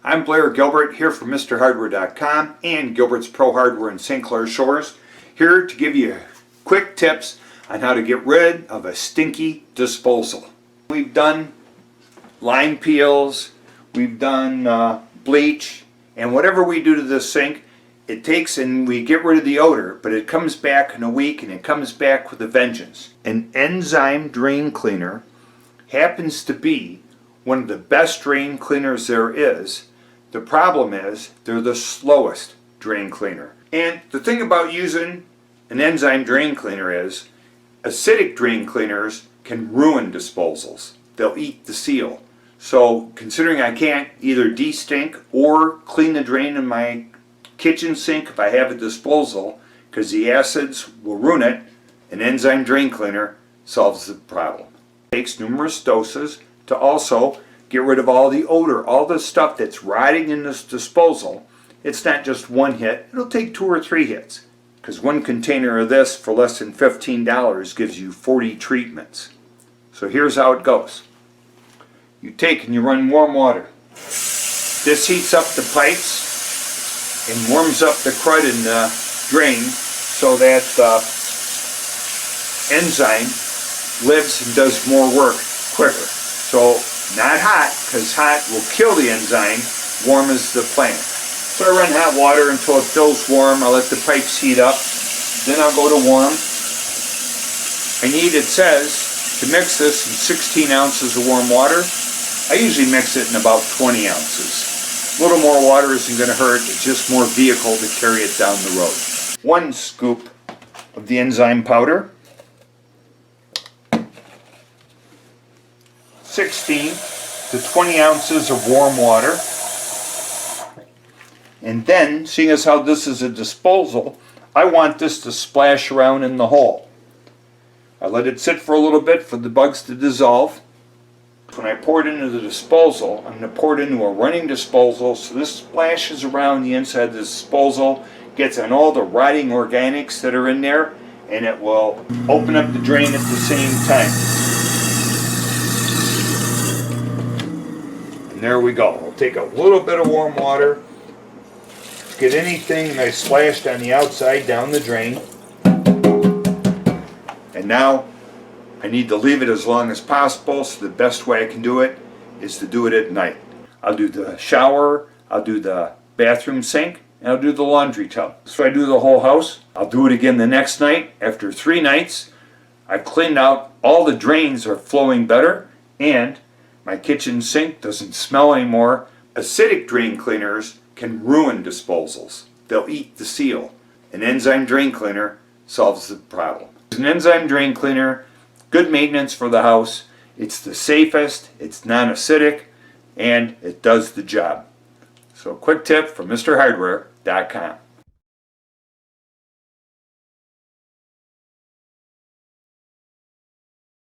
I'm Blair Gilbert here from MrHardware.com and Gilbert's Pro Hardware in St. Clair Shores, here to give you quick tips on how to get rid of a stinky disposal. We've done lime peels, we've done bleach, and whatever we do to this sink, it takes and we get rid of the odor, but it comes back in a week and it comes back with a vengeance. An enzyme drain cleaner happens to be one of the best drain cleaners there is. The problem is they're the slowest drain cleaner. And the thing about using an enzyme drain cleaner is acidic drain cleaners can ruin disposals. They'll eat the seal. So considering I can't either de-stink or clean the drain in my kitchen sink if I have a disposal because the acids will ruin it, an enzyme drain cleaner solves the problem. It takes numerous doses to also get rid of all the odor, all the stuff that's rotting in this disposal. It's not just one hit, it'll take 2 or 3 hits. Because one container of this for less than $15 gives you 40 treatments. So here's how it goes. You take and you run warm water. This heats up the pipes and warms up the crud in the drain so that the enzyme lives and does more work quicker. So not hot, because hot will kill the enzyme. Warm is the plan. So I run hot water until it feels warm. I let the pipes heat up. Then I'll go to warm. It says to mix this in 16 ounces of warm water. I usually mix it in about 20 ounces. A little more water isn't going to hurt. It's just more vehicle to carry it down the road. 1 scoop of the enzyme powder. 16 to 20 ounces of warm water. And then, seeing as how this is a disposal, I want this to splash around in the hole. I let it sit for a little bit for the bugs to dissolve. When I pour it into the disposal, I'm going to pour it into a running disposal so this splashes around the inside of the disposal, gets on all the rotting organics that are in there, and it will open up the drain at the same time. And there we go. I'll take a little bit of warm water, get anything that I splashed on the outside down the drain, and now I need to leave it as long as possible, so the best way I can do it is to do it at night. I'll do the shower, I'll do the bathroom sink, and I'll do the laundry tub. So I do the whole house. I'll do it again the next night. After 3 nights, I've cleaned out, all the drains are flowing better, and my kitchen sink doesn't smell anymore. Acidic drain cleaners can ruin disposals. They'll eat the seal. An enzyme drain cleaner solves the problem. An enzyme drain cleaner, good maintenance for the house. It's the safest, it's non-acidic, and it does the job. So a quick tip from MrHardware.com.